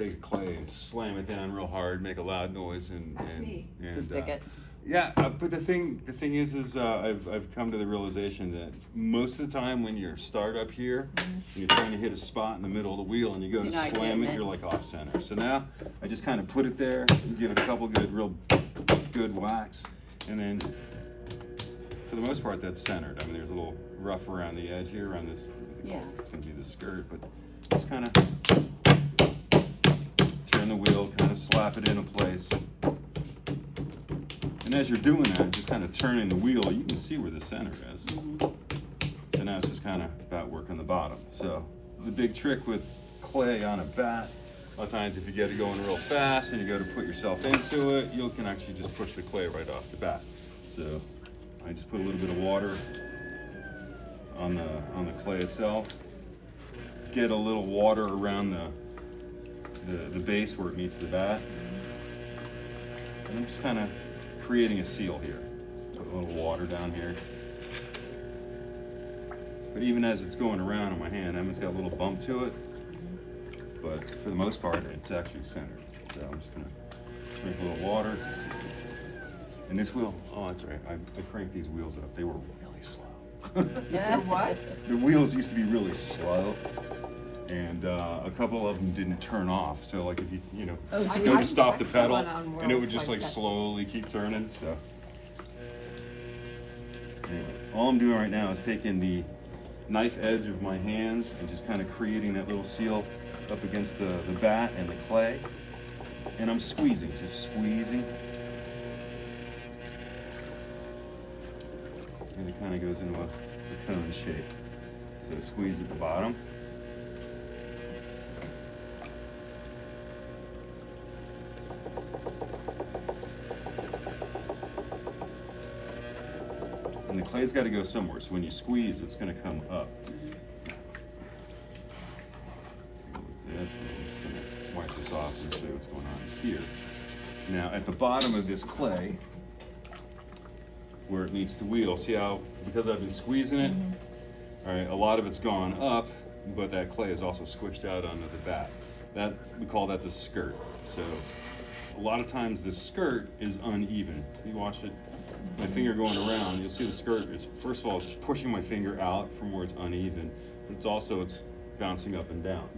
take a clay and slam it down real hard, make a loud noise, and To stick it. Yeah, but the thing is, I've come to the realization that most of the time when you're start up here, and you're trying to hit a spot in the middle of the wheel, and you go to You're not slam getting it, it. you're like off center. So now I just kind of put it there, and give it a couple real good whacks, and then for the most part that's centered. I mean, there's a little rough around the edge here, around this. Yeah. It's going to be the skirt, but just kind of turn the wheel, kind of slap it into place. And as you're doing that, just kind of turning the wheel, you can see where the center is. So now it's just kind of about working the bottom. So the big trick with clay on a bat, a lot of times if you get it going real fast and you go to put yourself into it, you can actually just push the clay right off the bat. So I just put a little bit of water on the clay itself. Get a little water around the base where it meets the bat. And I'm just kind of creating a seal here. Put a little water down here. But even as it's going around on my hand, I mean, it's got a little bump to it. But for the most part, it's actually centered. So I'm just gonna sprinkle a little water. And this wheel, oh, that's right. I cranked these wheels up. They were really slow. Yeah. What? The wheels used to be really slow, and a couple of them didn't turn off. So like if you go to stop the pedal, and it would just like slowly keep turning. So anyway, all I'm doing right now is taking the knife edge of my hands and just kind of creating that little seal up against the bat and the clay, and I'm squeezing, just squeezing. And it kind of goes into a cone shape. So squeeze at the bottom. And the clay's got to go somewhere, so when you squeeze, it's going to come up. Like this, and I'm just going to wipe this off and show you what's going on here. Now, at the bottom of this clay, where it meets the wheel. See how, because I've been squeezing it, all right, a lot of it's gone up, but that clay is also squished out onto the bat. That, we call that the skirt. So a lot of times the skirt is uneven. You watch it, my finger going around, you'll see the skirt, it's, first of all, it's pushing my finger out from where it's uneven, but it's bouncing up and down.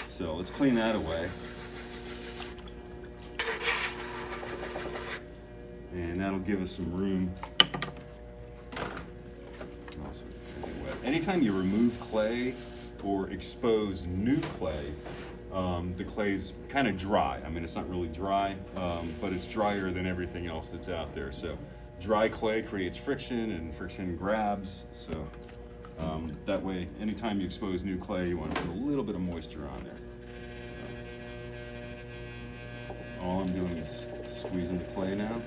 So let's clean that away. And that'll give us some room. Also, anytime you remove clay or expose new clay, the clay's kind of dry. I mean, it's not really dry, but it's drier than everything else that's out there. So dry clay creates friction, and friction grabs. So that way, anytime you expose new clay, you want to put a little bit of moisture on there. All I'm doing is squeezing the clay now.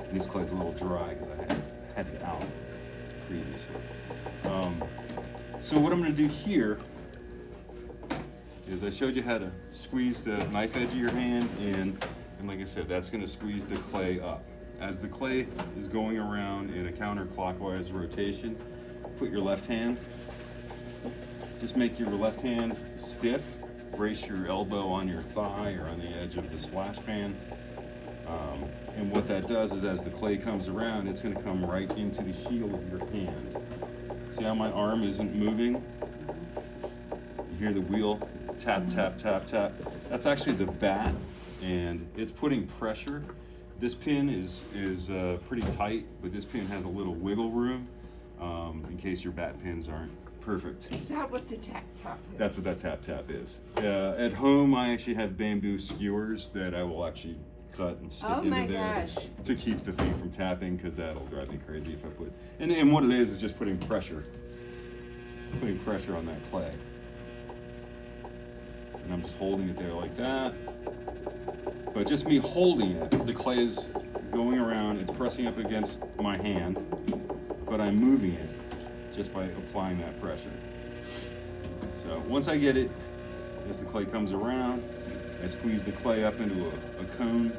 And this clay's a little dry because I had it out previously. So what I'm going to do here is I showed you how to squeeze the knife edge of your hand in, and like I said, that's going to squeeze the clay up. As the clay is going around in a counterclockwise rotation, put your left hand, just make your left hand stiff, brace your elbow on your thigh or on the edge of the splash pan. And what that does is as the clay comes around, it's going to come right into the heel of your hand. See how my arm isn't moving? You hear the wheel tap, tap, tap, tap. That's actually the bat, and it's putting pressure. This pin is pretty tight, but this pin has a little wiggle room in case your bat pins aren't perfect. Is that what the tap tap is? That's what that tap tap is. At home, I actually have bamboo skewers that I will actually cut and stick into there to keep the thing from tapping, because that'll drive me crazy if I put. And what it is just putting pressure on that clay. And I'm just holding it there like that. But just me holding it, the clay is going around. It's pressing up against my hand, but I'm moving it just by applying that pressure. So once I get it, as the clay comes around, I squeeze the clay up into a cone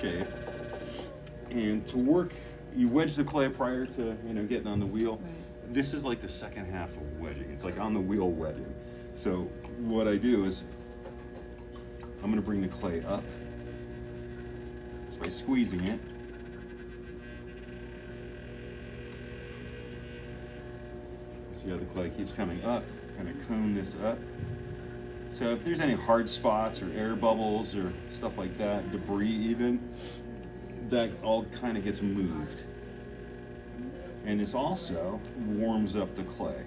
shape. And to work you wedge the clay prior to, you know, getting on the wheel. This is like the second half of wedging. It's like on the wheel wedging. So what I do is I'm gonna bring the clay up just by squeezing it. See how the clay keeps coming up, kind of cone this up. So if there's any hard spots or air bubbles or stuff like that, debris even, that all kind of gets moved. And this also warms up the clay.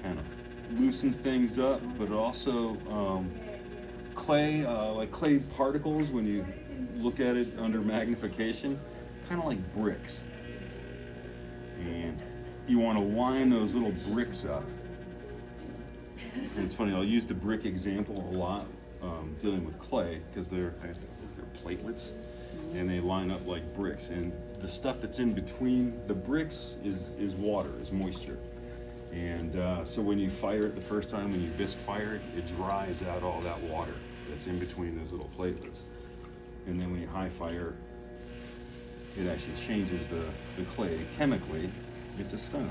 Kind of loosens things up, but it also, clay, like clay particles, when you look at it under magnification, kind of like bricks. And you want to line those little bricks up. And it's funny, I'll use the brick example a lot, dealing with clay, because they're platelets, and they line up like bricks. And the stuff that's in between the bricks is water, is moisture. And so when you fire it the first time, when you bisque fire it, it dries out all that water that's in between those little platelets. And then when you high fire, it actually changes the clay chemically into stone.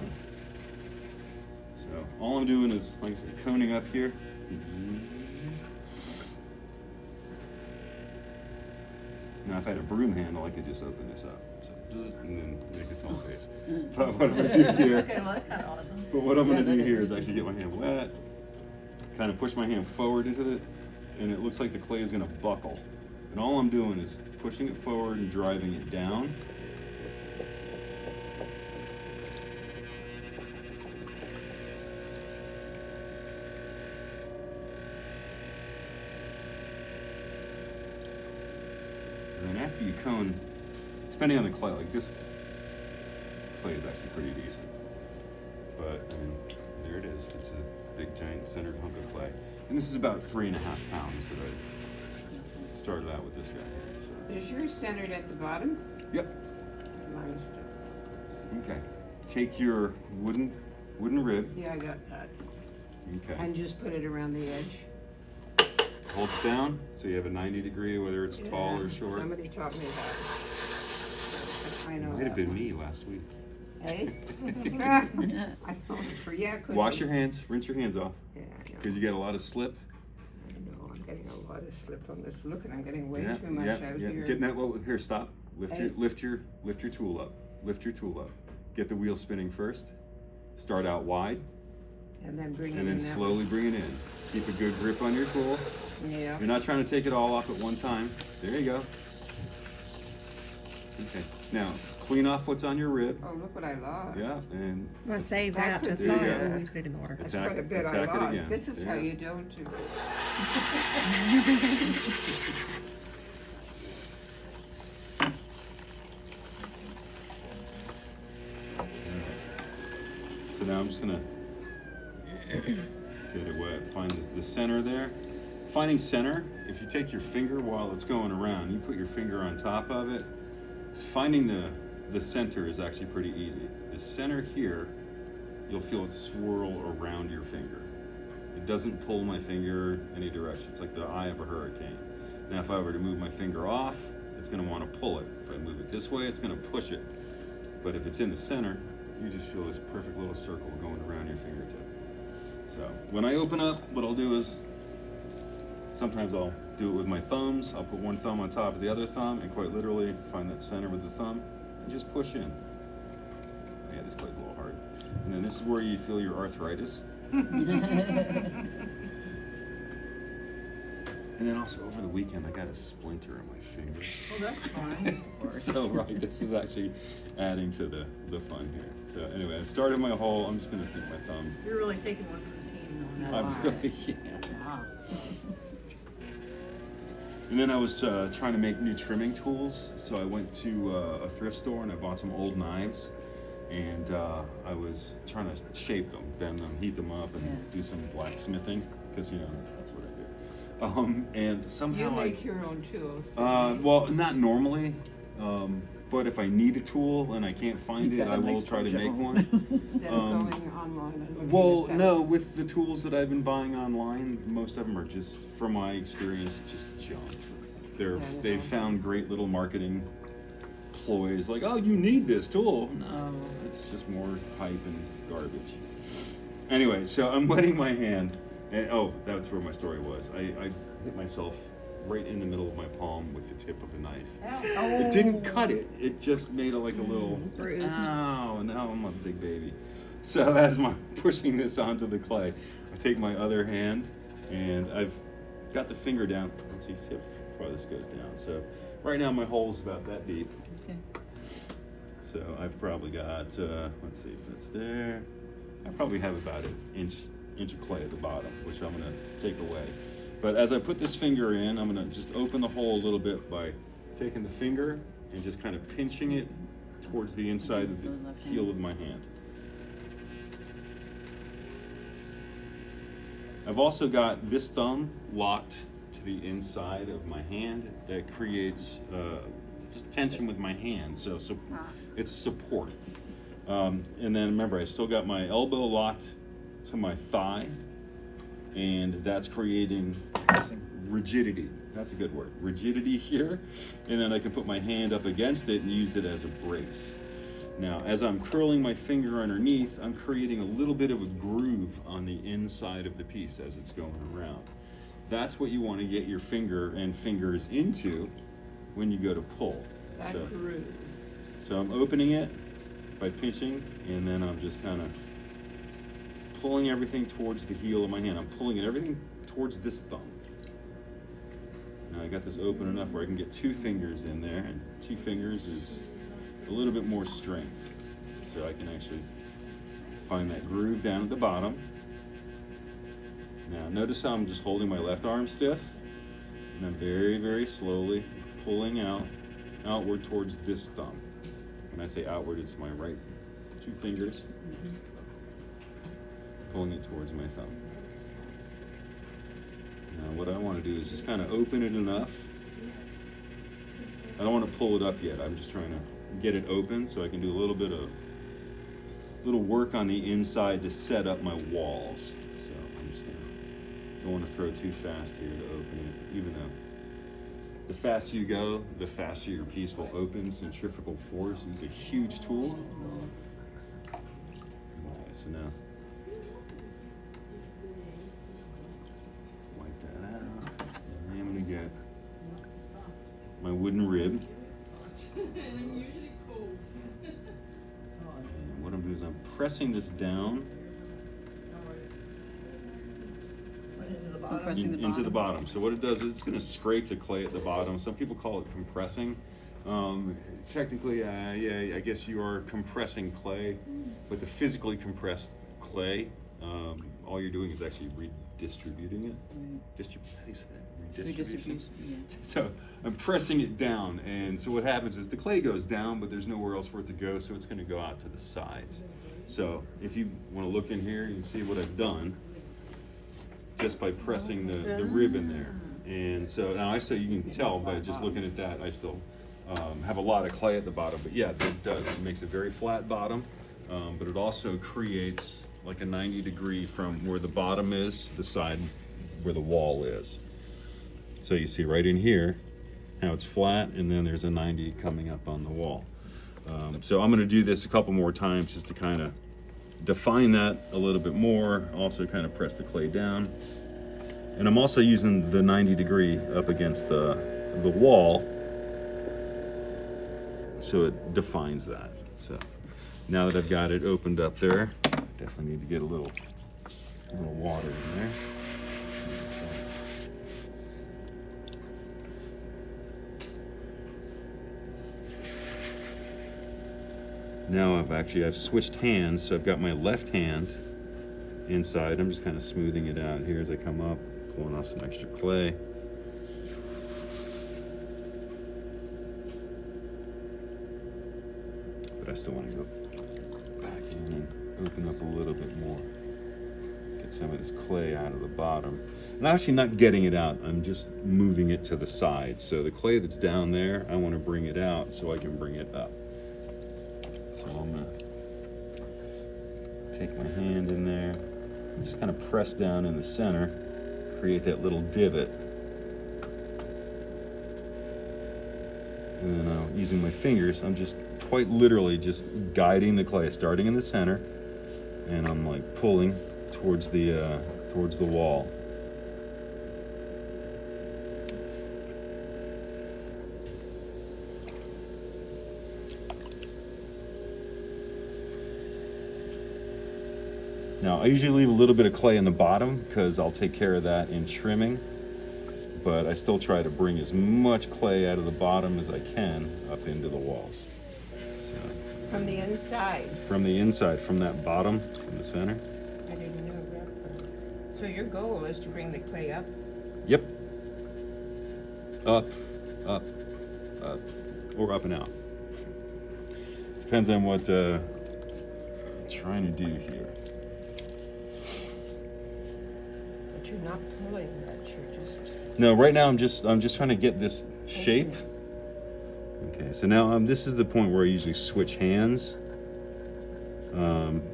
So all I'm doing is, like I said, coning up here. Now if I had a broom handle, I could just open this up. So, and then make its own face. But what I'm gonna do here, Okay, well, that's kind of awesome. but what I'm Yeah, gonna do that here is. is actually get my hand wet, kind of push my hand forward into it, and it looks like the clay is gonna buckle. And all I'm doing is pushing it forward and driving it down. And then after you cone, depending on the clay, like this clay is actually pretty decent. But I mean, there it is. It's a big giant centered hunk of clay. And this is about 3.5 pounds that I started out with this guy. So. Is yours centered at the bottom? Yep. Mine's. Okay. Take your wooden rib. Yeah, I got that. Okay. And just put it around the edge. Hold it down so you have a 90 degree, whether it's tall or Yeah, short. Somebody taught me that. I know Might have that been one. me last week. Hey? I don't forget. Could Wash be. your hands. Rinse your hands off Yeah, I know. because you get a lot of slip. I know. I'm getting a lot of slip on this. Look, and I'm getting way Yeah, too much yeah, out yeah. here. Getting that. Well, here, stop. Hey. Lift your tool up. Lift your tool up. Get the wheel spinning first. Start out wide, And then bring it and in then that slowly bring it in. Keep a good grip on your tool. way. Yeah. You're not trying to take it all off at one time. There you go. Okay. Now clean off what's on your rib. Oh, look what I lost. Yeah, and Well, save That that could just be so it. we put it in order. That's Attack- quite a bit I attack it lost. again. This is There how you you don't do. so now I'm just gonna get it wet. Find the center there. Finding center, if you take your finger while it's going around, you put your finger on top of it. Finding the center is actually pretty easy. The center here, you'll feel it swirl around your finger. It doesn't pull my finger any direction. It's like the eye of a hurricane. Now if I were to move my finger off, it's gonna wanna pull it. If I move it this way, it's gonna push it. But if it's in the center, you just feel this perfect little circle going around your fingertip. So when I open up, what I'll do is, sometimes I'll do it with my thumbs. I'll put one thumb on top of the other thumb and quite literally find that center with the thumb and just push in. Yeah, this play's a little hard. And then this is where you feel your arthritis. And then also over the weekend, I got a splinter on my finger. Well, that's fine. So right, this is actually adding to the fun here. So anyway, I started my hole. I'm just gonna sink my thumb. You're really taking one for the team on that. I'm really, yeah. Wow. And then I was trying to make new trimming tools, so I went to a thrift store and I bought some old knives, and I was trying to shape them, bend them, heat them up, and Yeah. do some blacksmithing, because you know that's what I do. And somehow You make your own tools. well, not normally, but if I need a tool and I can't find He's it, got I a will nice try to bunch of make them. one. Instead of going online and looking Well, at that. no, with the tools that I've been buying online, most of them are just, from my experience, just junk. Yeah, They've found great little marketing ploys like, oh, you need this tool. No, it's just more hype and garbage. Anyway, so I'm wetting my hand, and oh, that's where my story was. I hit myself right in the middle of my palm with the tip of the knife. It didn't cut it. It just made it like a little bruised. ow, now I'm a big baby. So as I'm pushing this onto the clay, I take my other hand and I've got the finger down. Let's see how far this goes down. So right now my hole is about that deep. Okay. So I've probably got, let's see if that's there. I probably have about an inch of clay at the bottom, which I'm gonna take away. But as I put this finger in, I'm gonna just open the hole a little bit by taking the finger and just kind of pinching it towards the inside of the heel of my hand. I've also got this thumb locked to the inside of my hand. That creates just tension with my hand, so it's support. And then remember, I still got my elbow locked to my thigh, and that's creating rigidity. That's a good word, rigidity here. And then I can put my hand up against it and use it as a brace. Now, as I'm curling my finger underneath, I'm creating a little bit of a groove on the inside of the piece as it's going around. That's what you want to get your finger and fingers into when you go to pull. That groove. So I'm opening it by pinching, and then I'm just kind of pulling everything towards the heel of my hand. I'm pulling everything towards this thumb. Now I got this open enough where I can get 2 fingers in there, and 2 fingers is a little bit more strength. So I can actually find that groove down at the bottom. Now notice how I'm just holding my left arm stiff, and I'm very, very slowly pulling outward towards this thumb. When I say outward, it's my right 2 fingers, pulling it towards my thumb. Now what I want to do is just kind of open it enough. I don't want to pull it up yet. I'm just trying to get it open so I can do a little work on the inside to set up my walls. So I'm just don't want to throw too fast here to open it, even though the faster you go, the faster your piece will open. Centrifugal force is a huge tool. Okay, so now wipe that out. And I'm going to get my wooden rib. And what I'm doing is I'm pressing this down into the bottom. So what it does is it's going to scrape the clay at the bottom. Some people call it compressing. Technically, yeah, I guess you are compressing clay, but the physically compressed clay, all you're doing is actually redistributing it. How do you say that? Redistribution. Yeah. So I'm pressing it down, and so what happens is the clay goes down, but there's nowhere else for it to go, so it's going to go out to the sides. So if you want to look in here, you can see what I've done just by pressing the rib in there. And so now you can tell by just looking at that, I still have a lot of clay at the bottom, but yeah, it does. It makes a very flat bottom, but it also creates like a 90-degree from where the bottom is to the side where the wall is. So you see right in here how it's flat, and then there's a 90 coming up on the wall. So I'm going to do this a couple more times just to kind of define that a little bit more, also kind of press the clay down. And I'm also using the 90-degree up against the wall, so it defines that. So now that I've got it opened up there, definitely need to get a little water in there. Now I've switched hands, so I've got my left hand inside. I'm just kind of smoothing it out here as I come up, pulling off some extra clay. But I still want to go back in and open up a little bit more. Get some of this clay out of the bottom. And I'm actually not getting it out, I'm just moving it to the side. So the clay that's down there, I want to bring it out so I can bring it up. So I'm going to take my hand in there, and just kind of press down in the center, create that little divot. And then using my fingers, I'm just quite literally just guiding the clay, starting in the center, and I'm like pulling towards the wall. Now, I usually leave a little bit of clay in the bottom because I'll take care of that in trimming, but I still try to bring as much clay out of the bottom as I can up into the walls. So, From the inside. from the inside, from that bottom, from the center. I didn't know that. So your goal is to bring the clay up? Yep. Up, up, up, or up and out. Depends on what I'm trying to do here. But you're not pulling that, you're just... No, right now I'm just trying to get this shape. Okay, so now this is the point where I usually switch hands.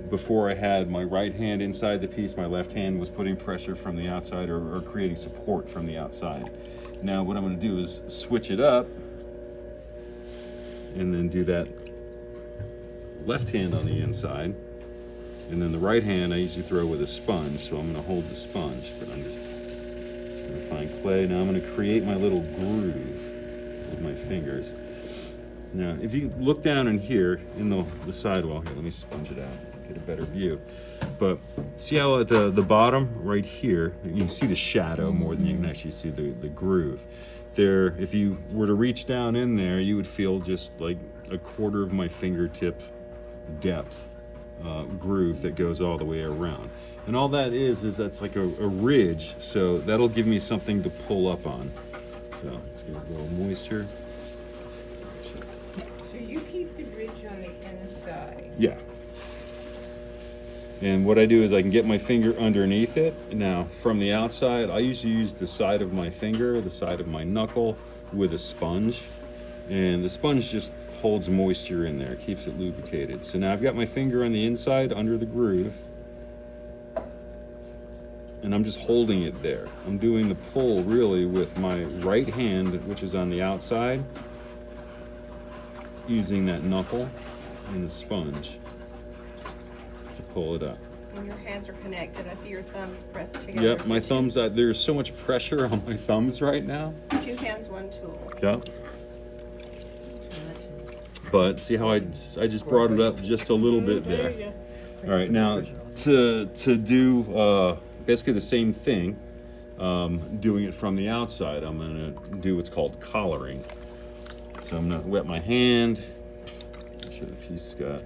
Before I had my right hand inside the piece, my left hand was putting pressure from the outside or creating support from the outside. Now what I'm going to do is switch it up and then do that left hand on the inside. And then the right hand I usually throw with a sponge, so I'm going to hold the sponge, but I'm just going to find clay. Now I'm going to create my little groove with my fingers. Now, if you look down in here, in the sidewall, here, let me sponge it out, get a better view. But see how at the bottom, right here, you can see the shadow more than you can actually see the groove. There, if you were to reach down in there, you would feel just like a quarter of my fingertip depth groove that goes all the way around. And all that is that's like a ridge, so that'll give me something to pull up on. So let's get a little moisture. So you keep the bridge on the inside. Yeah. And what I do is I can get my finger underneath it. Now, from the outside, I usually use the side of my finger, the side of my knuckle with a sponge. And the sponge just holds moisture in there, keeps it lubricated. So now I've got my finger on the inside under the groove. And I'm just holding it there. I'm doing the pull really with my right hand, which is on the outside, using that knuckle and the sponge to pull it up. And your hands are connected. I see your thumbs pressed together. Yep, my thumbs, there's so much pressure on my thumbs right now. 2 hands, 1 tool. Yep. But see how I just brought it up just a little bit there. All right, now to do basically the same thing, doing it from the outside, I'm gonna do what's called collaring. So I'm gonna wet my hand, make sure the piece has got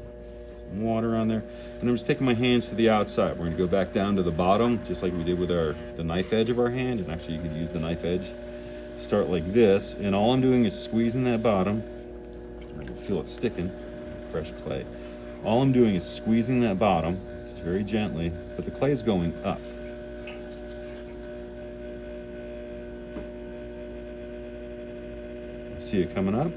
some water on there, and I'm just taking my hands to the outside. We're gonna go back down to the bottom, just like we did with the knife edge of our hand, and actually you could use the knife edge. Start like this, and all I'm doing is squeezing that bottom. I can feel it sticking, fresh clay. All I'm doing is squeezing that bottom, just very gently, but the clay is going up. See it coming up?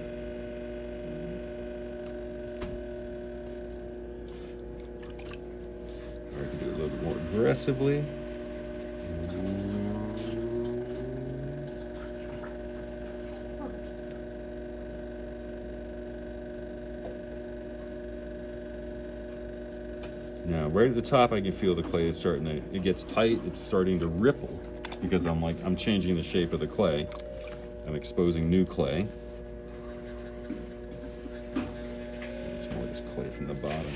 Or I can do it a little bit more aggressively. Now, right at the top, I can feel the clay is starting to, it gets tight, it's starting to ripple because I'm changing the shape of the clay. I'm exposing new clay. It's more this clay from the bottom.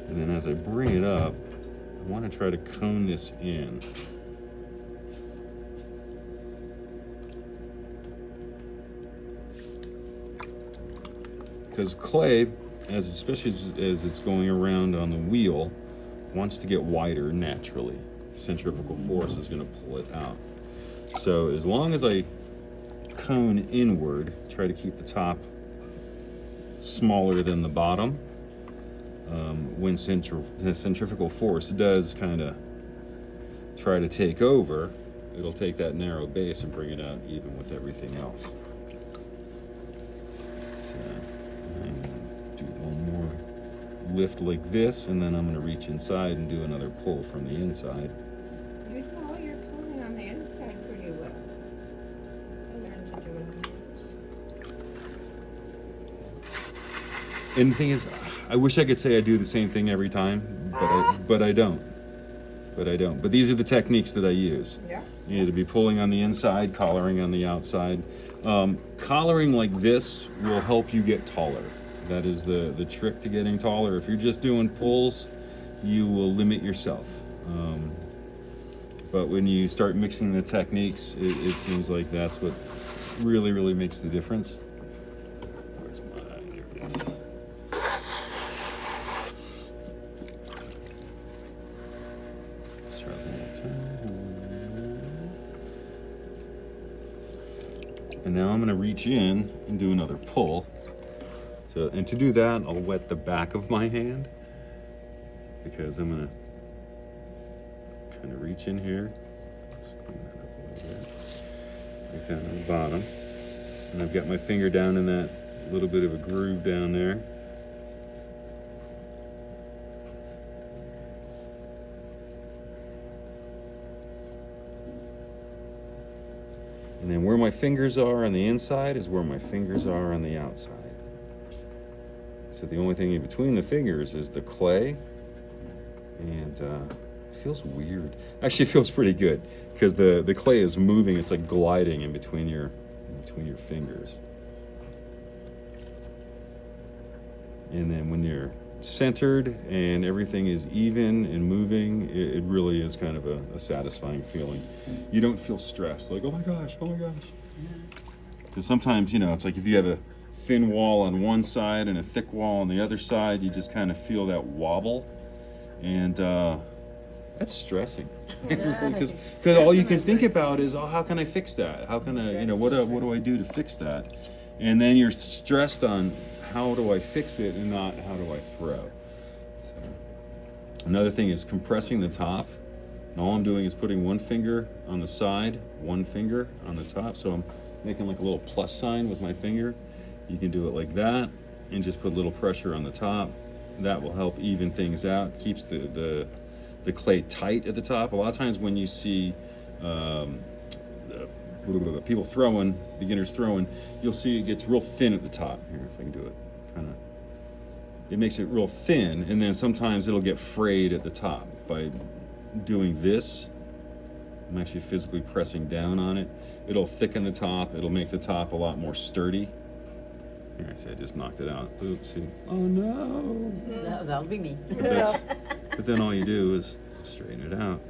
And then as I bring it up, I want to try to cone this in. Because clay, especially as it's going around on the wheel, wants to get wider naturally. Centrifugal force is going to pull it out. So as long as I cone inward, try to keep the top smaller than the bottom, when centrifugal force does kind of try to take over, it'll take that narrow base and bring it out even with everything else. So. lift like this, and then I'm gonna reach inside and do another pull from the inside. You know, you're pulling on the inside pretty well. I learned to do it on yours. And the thing is, I wish I could say I do the same thing every time, but I don't. But these are the techniques that I use. Yeah. You need to be pulling on the inside, collaring on the outside. Collaring like this will help you get taller. That is the trick to getting taller. If you're just doing pulls, you will limit yourself. But when you start mixing the techniques, it seems like that's what really makes the difference. Where's mine? Here it is. Let's try one more time. And now I'm going to reach in and do another pull. So, and to do that, I'll wet the back of my hand because I'm going to kind of reach in here, just clean that up a little bit, right down on the bottom, and I've got my finger down in that little bit of a groove down there. And then where my fingers are on the inside is where my fingers are on the outside. So the only thing in between the fingers is the clay, and it feels weird. Actually, it feels pretty good because the clay is moving. It's like gliding in between your fingers. And then when you're centered and everything is even and moving, it really is kind of a satisfying feeling. You don't feel stressed, like, oh my gosh. Because sometimes, it's like if you have a thin wall on one side and a thick wall on the other side, you just kind of feel that wobble, and that's stressing. Because all you can think about is, oh, how can I fix that? How can I, what do I do to fix that? And then you're stressed on how do I fix it and not how do I throw. So, another thing is compressing the top. And all I'm doing is putting one finger on the side, one finger on the top. So I'm making like a little plus sign with my finger. You can do it like that and just put a little pressure on the top. That will help even things out, keeps the clay tight at the top. A lot of times when you see people throwing, beginners throwing, you'll see it gets real thin at the top. Here, if I can do it, it makes it real thin, and then sometimes it'll get frayed at the top. By doing this, I'm actually physically pressing down on it. It'll thicken the top. It'll make the top a lot more sturdy. Here, I see, I just knocked it out. Oopsie. Oh no. That'll be me. But then all you do is straighten it out.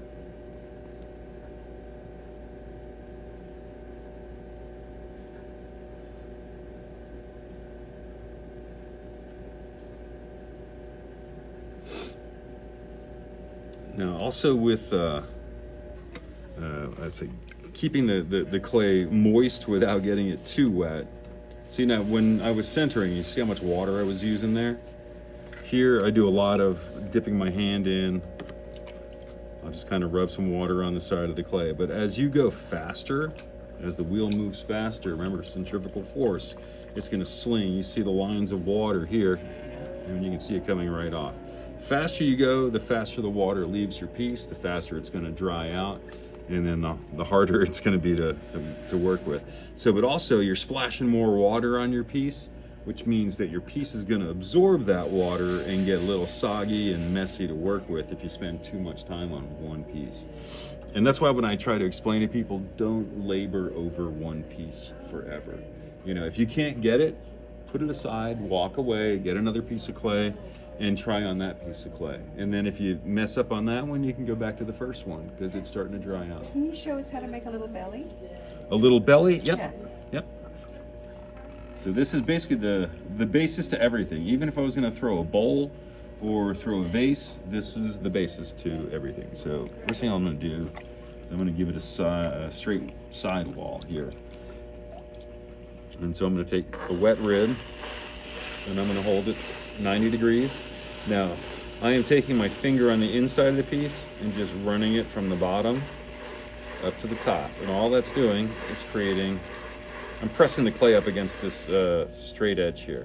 Now, also with, I'd say, keeping the clay moist without getting it too wet. See, now when I was centering, you see how much water I was using there? Here, I do a lot of dipping my hand in. I'll just kind of rub some water on the side of the clay. But as you go faster, as the wheel moves faster, remember centrifugal force, it's going to sling. You see the lines of water here, and you can see it coming right off. Faster you go, the faster the water leaves your piece, the faster it's going to dry out, and then the harder it's going to be to work with. So, but also you're splashing more water on your piece, which means that your piece is going to absorb that water and get a little soggy and messy to work with if you spend too much time on one piece. And that's why when I try to explain to people, don't labor over one piece forever. If you can't get it, put it aside, walk away, get another piece of clay, and try on that piece of clay. And then if you mess up on that one, you can go back to the first one because it's starting to dry out. Can you show us how to make a little belly? A little belly? Yep. Yeah. Yep. So this is basically the basis to everything. Even if I was going to throw a bowl or throw a vase, this is the basis to everything. So first thing I'm going to do is I'm going to give it a straight side wall here. And so I'm going to take a wet rib and I'm going to hold it 90 degrees. Now, I am taking my finger on the inside of the piece and just running it from the bottom up to the top. And all that's doing is I'm pressing the clay up against this straight edge here.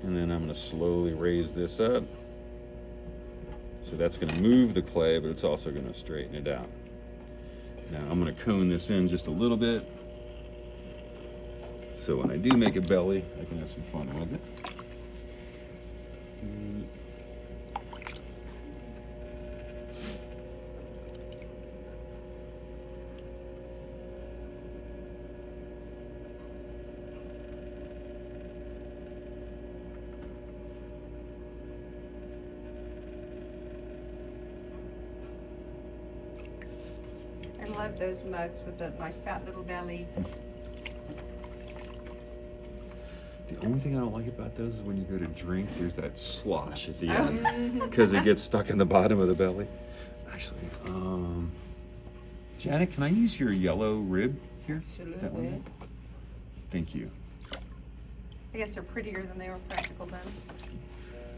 And then I'm gonna slowly raise this up. So that's gonna move the clay, but it's also gonna straighten it out. Now I'm gonna cone this in just a little bit. So when I do make a belly, I can have some fun with it. I love those mugs with the nice fat little belly. The only thing I don't like about those is when you go to drink, there's that slosh at the Oh. end because it gets stuck in the bottom of the belly. Actually, Janet, can I use your yellow rib here? That one? Absolutely. Thank you. I guess they're prettier than they were practical then.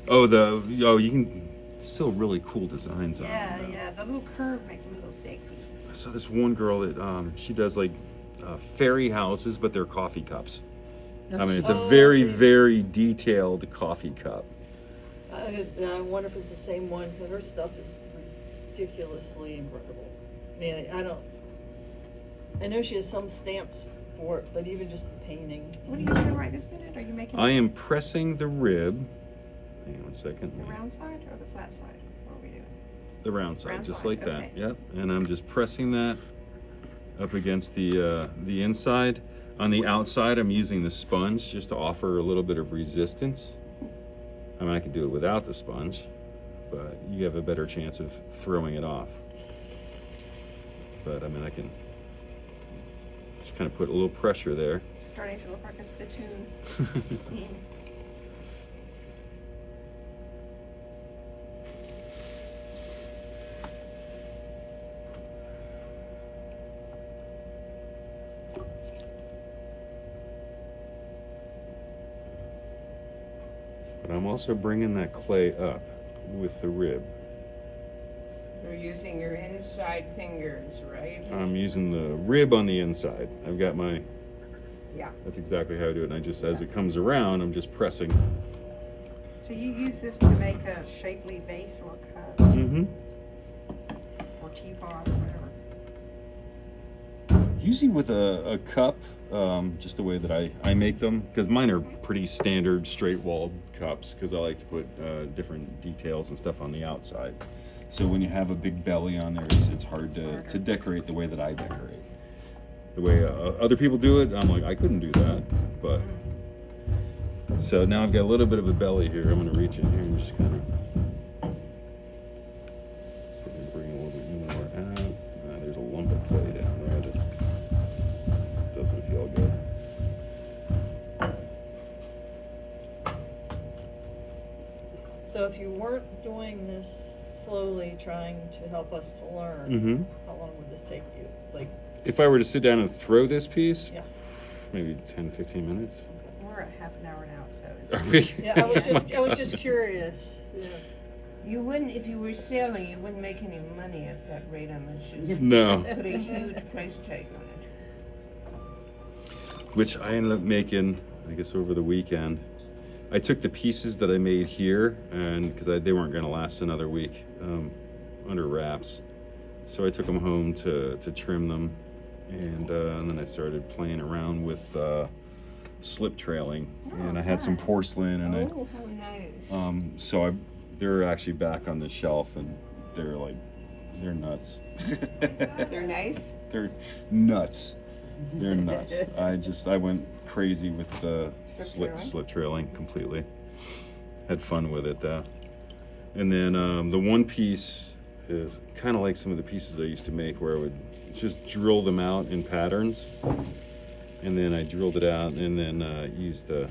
Oh, you can still really cool designs on Yeah, them. though. yeah. The little curve makes them a little sexy. I saw this one girl that she does like fairy houses, but they're coffee cups. I mean, it's a very, very detailed coffee cup. I wonder if it's the same one, because her stuff is ridiculously incredible. I mean, I know she has some stamps for it, but even just the painting. What are you doing right this minute? Are you making I am pressing the rib. Hang on one second. the round side or the flat side? What are we doing? The round side, Round just side, like that. okay. Yep. And I'm just pressing that up against the inside. On the outside, I'm using the sponge just to offer a little bit of resistance. I mean, I can do it without the sponge, but you have a better chance of throwing it off. But I mean, I can just kind of put a little pressure there. Starting to look like a spittoon. But I'm also bringing that clay up with the rib. You're using your inside fingers, right? I'm using the rib on the inside. I've got my, Yeah. that's exactly how I do it. And I just, as it comes around, I'm just pressing. So you use this to make a shapely vase or cup Mm-hmm. or teapot or whatever. Usually with a cup, just the way that I make them, because mine are pretty standard straight-walled cups, because I like to put different details and stuff on the outside. So when you have a big belly on there, it's hard to decorate the way that I decorate. The way other people do it, I'm like, I couldn't do that. But so now I've got a little bit of a belly here. I'm gonna reach in here and just kind of bring a little bit more out. There's a lump of clay down there that doesn't feel good. So if you weren't doing this slowly, trying to help us to learn, Mm-hmm. how long would this take you? Like, If I were to sit down and throw this piece, yeah. maybe 10, 15 minutes. We're at half an hour now, so Are it's. we? Yeah, I was just curious. Yeah. You wouldn't, if you were selling, you wouldn't make any money at that rate, I'm assuming. No. Put a huge price tag on it. Which I ended up making, I guess, over the weekend. I took the pieces that I made here, and because they weren't going to last another week, under wraps. So I took them home to trim them, and then I started playing around with slip trailing, and I had some porcelain, and Oh, how nice. so they're actually back on the shelf, and they're nuts. They're nice? They're nuts. They're nuts. I went crazy with the Slip slip trailing completely. Had fun with it though. And then the one piece is kind of like some of the pieces I used to make, where I would just drill them out in patterns, and then I drilled it out, and then used the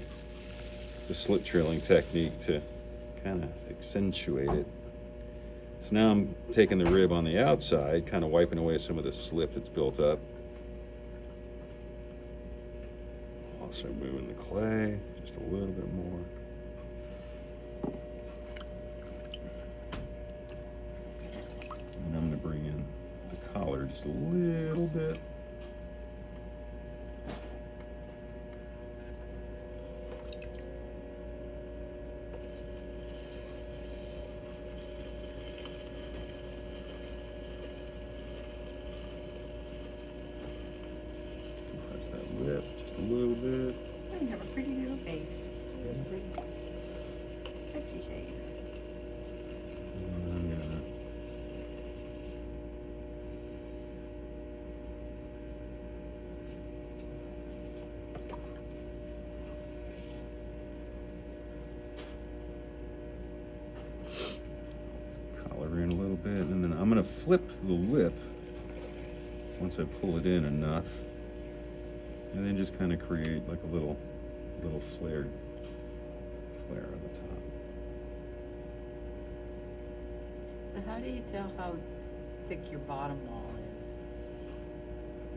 slip trailing technique to kind of accentuate it. So now I'm taking the rib on the outside, kind of wiping away some of the slip that's built up. Also moving the clay just a little bit more. And I'm going to bring in the collar just a little bit. gonna flip the lip once I pull it in enough, and then just kind of create like a little flare on the top. So how do you tell how thick your bottom wall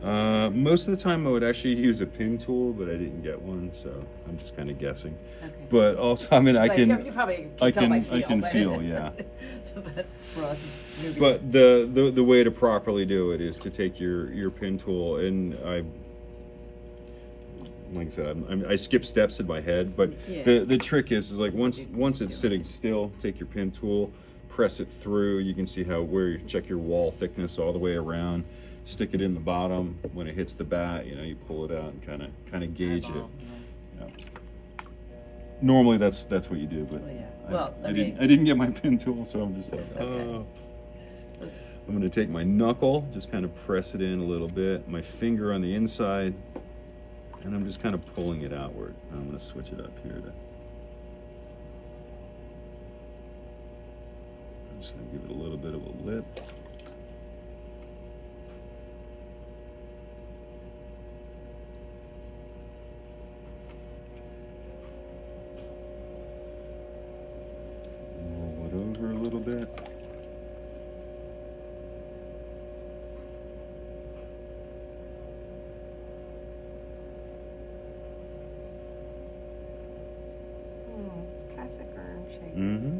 is? Most of the time I would actually use a pin tool, but I didn't get one, so I'm just kind of guessing. Okay. But also, I mean, I Like, can, you probably I can tell by can, I feel, can but- feel, yeah. So, but for us newbies. But the way to properly do it is to take your pin tool, and like I said, I skip steps in my head, but Yeah. the trick is like once it's sitting still, take your pin tool, press it through. You can see where you check your wall thickness all the way around. Stick it in the bottom. When it hits the bat, you pull it out and kind of gauge it. Eyeball, Yeah. Normally that's what you do, but Well, yeah. Well, I mean- I didn't get my pin tool, so I'm just like, Okay. oh. I'm gonna take my knuckle, just kind of press it in a little bit, my finger on the inside, and I'm just kind of pulling it outward. I'm gonna switch it up here to. I'm just gonna give it a little bit of a lip. Roll it over a little bit. Classic arm shape. Mm-hmm.